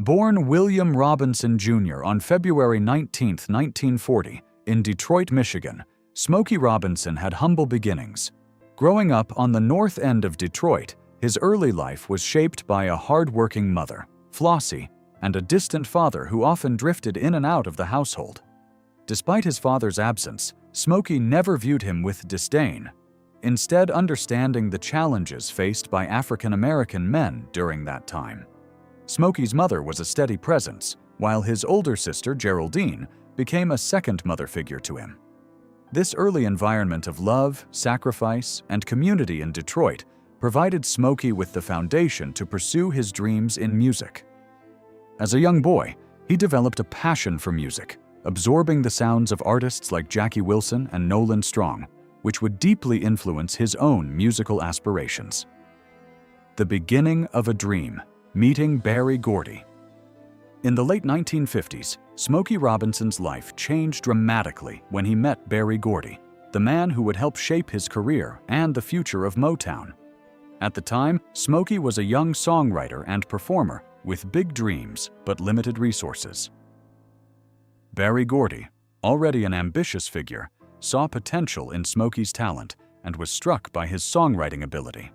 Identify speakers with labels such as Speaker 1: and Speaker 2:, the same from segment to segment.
Speaker 1: Born William Robinson Jr. on February 19, 1940, in Detroit, Michigan, Smokey Robinson had humble beginnings. Growing up on the north end of Detroit, his early life was shaped by a hard-working mother, Flossie, and a distant father who often drifted in and out of the household. Despite his father's absence, Smokey never viewed him with disdain, instead understanding the challenges faced by African-American men during that time. Smokey's mother was a steady presence, while his older sister, Geraldine, became a second mother figure to him. This early environment of love, sacrifice, and community in Detroit provided Smokey with the foundation to pursue his dreams in music. As a young boy, he developed a passion for music, absorbing the sounds of artists like Jackie Wilson and Nolan Strong, which would deeply influence his own musical aspirations. The beginning of a dream. Meeting Berry Gordy. In the late 1950s, Smokey Robinson's life changed dramatically when he met Berry Gordy, the man who would help shape his career and the future of Motown. At the time, Smokey was a young songwriter and performer with big dreams but limited resources. Berry Gordy, already an ambitious figure, saw potential in Smokey's talent and was struck by his songwriting ability.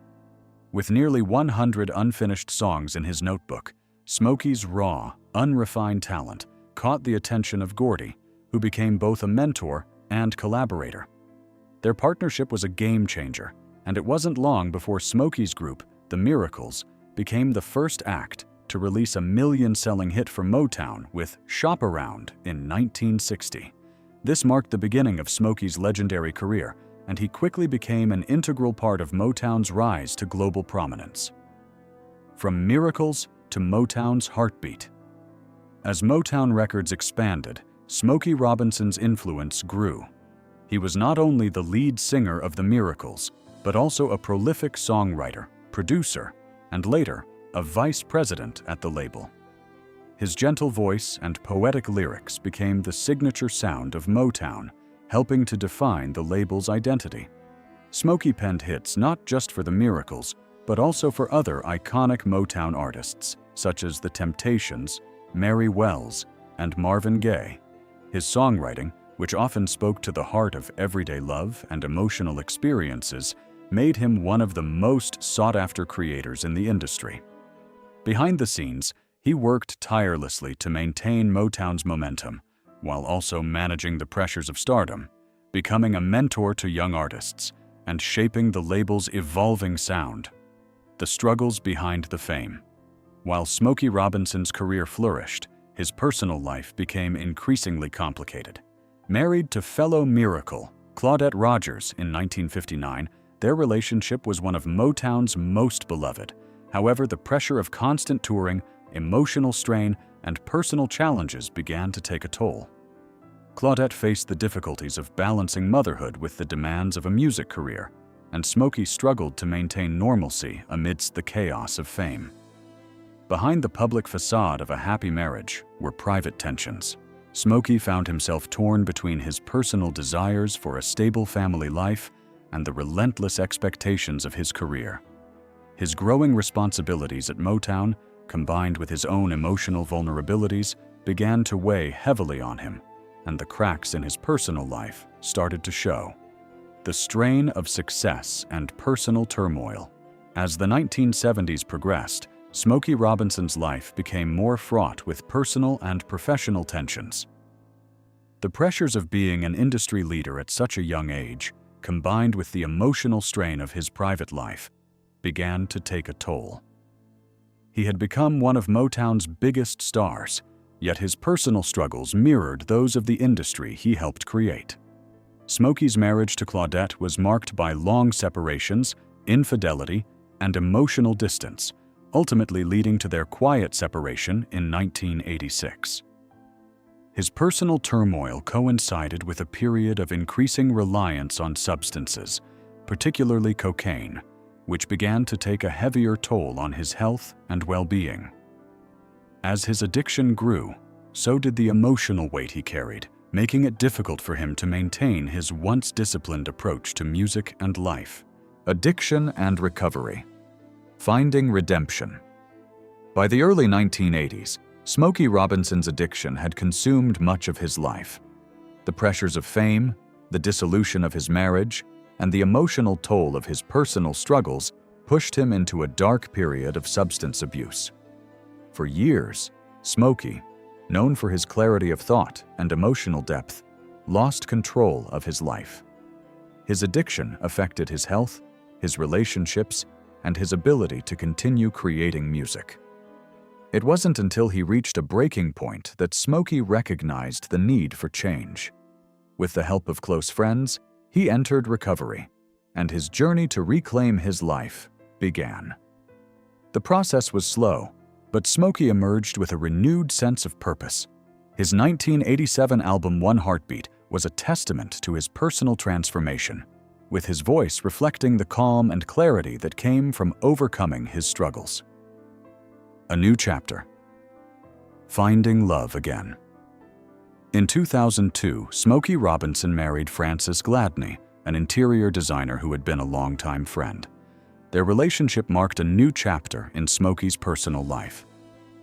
Speaker 1: With nearly 100 unfinished songs in his notebook, Smokey's raw, unrefined talent caught the attention of Gordy, who became both a mentor and collaborator. Their partnership was a game changer, and it wasn't long before Smokey's group, The Miracles, became the first act to release a million-selling hit for Motown with Shop Around in 1960. This marked the beginning of Smokey's legendary career, and he quickly became an integral part of Motown's rise to global prominence. From Miracles to Motown's heartbeat. As Motown Records expanded, Smokey Robinson's influence grew. He was not only the lead singer of The Miracles, but also a prolific songwriter, producer, and later, a vice president at the label. His gentle voice and poetic lyrics became the signature sound of Motown, helping to define the label's identity. Smokey penned hits not just for The Miracles, but also for other iconic Motown artists, such as The Temptations, Mary Wells, and Marvin Gaye. His songwriting, which often spoke to the heart of everyday love and emotional experiences, made him one of the most sought-after creators in the industry. Behind the scenes, he worked tirelessly to maintain Motown's momentum, while also managing the pressures of stardom, becoming a mentor to young artists, and shaping the label's evolving sound. The struggles behind the fame. While Smokey Robinson's career flourished, his personal life became increasingly complicated. Married to fellow Miracle, Claudette Rogers, in 1959, their relationship was one of Motown's most beloved. However, the pressure of constant touring, emotional strain, and personal challenges began to take a toll. Claudette faced the difficulties of balancing motherhood with the demands of a music career, and Smokey struggled to maintain normalcy amidst the chaos of fame. Behind the public facade of a happy marriage were private tensions. Smokey found himself torn between his personal desires for a stable family life and the relentless expectations of his career. His growing responsibilities at Motown, combined with his own emotional vulnerabilities, began to weigh heavily on him, and the cracks in his personal life started to show. The strain of success and personal turmoil. As the 1970s progressed, Smokey Robinson's life became more fraught with personal and professional tensions. The pressures of being an industry leader at such a young age, combined with the emotional strain of his private life, began to take a toll. He had become one of Motown's biggest stars, yet his personal struggles mirrored those of the industry he helped create. Smokey's marriage to Claudette was marked by long separations, infidelity, and emotional distance, ultimately leading to their quiet separation in 1986. His personal turmoil coincided with a period of increasing reliance on substances, particularly cocaine, which began to take a heavier toll on his health and well-being. As his addiction grew, so did the emotional weight he carried, making it difficult for him to maintain his once disciplined approach to music and life. Addiction and recovery. Finding redemption. By the early 1980s, Smokey Robinson's addiction had consumed much of his life. The pressures of fame, the dissolution of his marriage, and the emotional toll of his personal struggles pushed him into a dark period of substance abuse. For years, Smokey, known for his clarity of thought and emotional depth, lost control of his life. His addiction affected his health, his relationships, and his ability to continue creating music. It wasn't until he reached a breaking point that Smokey recognized the need for change. With the help of close friends, he entered recovery, and his journey to reclaim his life began. The process was slow, but Smokey emerged with a renewed sense of purpose. His 1987 album One Heartbeat was a testament to his personal transformation, with his voice reflecting the calm and clarity that came from overcoming his struggles. A new chapter. Finding love again. In 2002, Smokey Robinson married Frances Gladney, an interior designer who had been a longtime friend. Their relationship marked a new chapter in Smokey's personal life.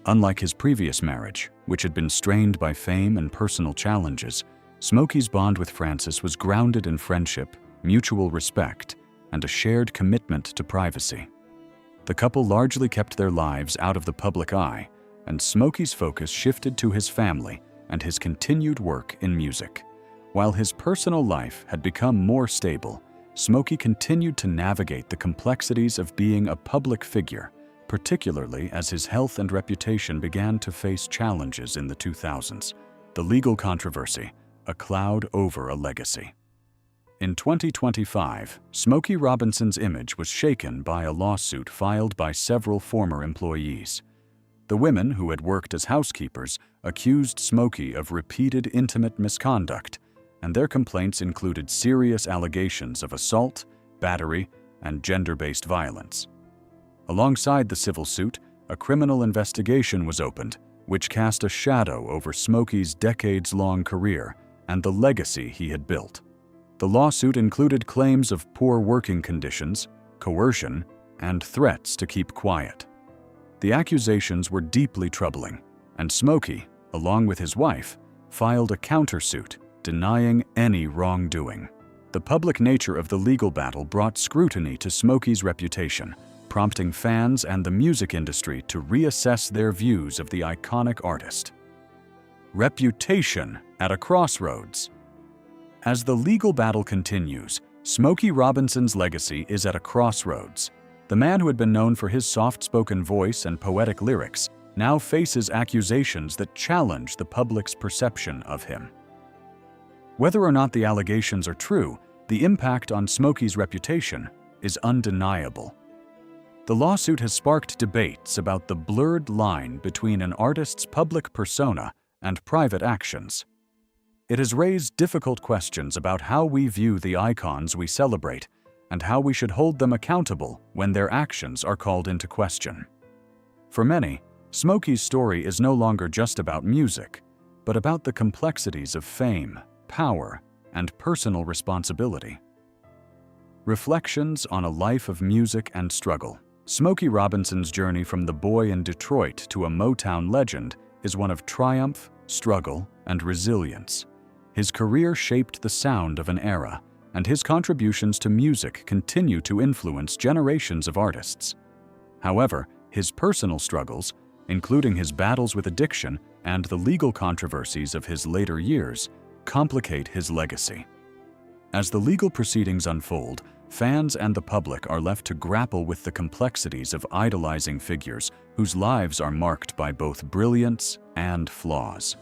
Speaker 1: Unlike his previous marriage, which had been strained by fame and personal challenges, Smokey's bond with Frances was grounded in friendship, mutual respect, and a shared commitment to privacy. The couple largely kept their lives out of the public eye, and Smokey's focus shifted to his family and his continued work in music. While his personal life had become more stable, Smokey continued to navigate the complexities of being a public figure, particularly as his health and reputation began to face challenges in the 2000s. The legal controversy, a cloud over a legacy. In 2025, Smokey Robinson's image was shaken by a lawsuit filed by several former employees. The women who had worked as housekeepers accused Smokey of repeated intimate misconduct, and their complaints included serious allegations of assault, battery, and gender-based violence. Alongside the civil suit, a criminal investigation was opened, which cast a shadow over Smokey's decades-long career and the legacy he had built. The lawsuit included claims of poor working conditions, coercion, and threats to keep quiet. The accusations were deeply troubling, and Smokey, along with his wife, filed a countersuit denying any wrongdoing. The public nature of the legal battle brought scrutiny to Smokey's reputation, prompting fans and the music industry to reassess their views of the iconic artist. Reputation at a crossroads. As the legal battle continues, Smokey Robinson's legacy is at a crossroads. The man who had been known for his soft-spoken voice and poetic lyrics now faces accusations that challenge the public's perception of him. Whether or not the allegations are true, the impact on Smokey's reputation is undeniable. The lawsuit has sparked debates about the blurred line between an artist's public persona and private actions. It has raised difficult questions about how we view the icons we celebrate and how we should hold them accountable when their actions are called into question. For many, Smokey's story is no longer just about music, but about the complexities of fame, power, and personal responsibility. Reflections on a life of music and struggle. Smokey Robinson's journey from the boy in Detroit to a Motown legend is one of triumph, struggle, and resilience. His career shaped the sound of an era, and his contributions to music continue to influence generations of artists. However, his personal struggles, including his battles with addiction and the legal controversies of his later years, complicate his legacy. As the legal proceedings unfold, fans and the public are left to grapple with the complexities of idolizing figures whose lives are marked by both brilliance and flaws.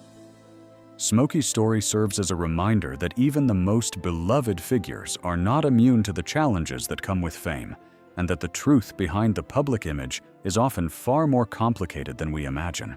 Speaker 1: Smokey's story serves as a reminder that even the most beloved figures are not immune to the challenges that come with fame, and that the truth behind the public image is often far more complicated than we imagine.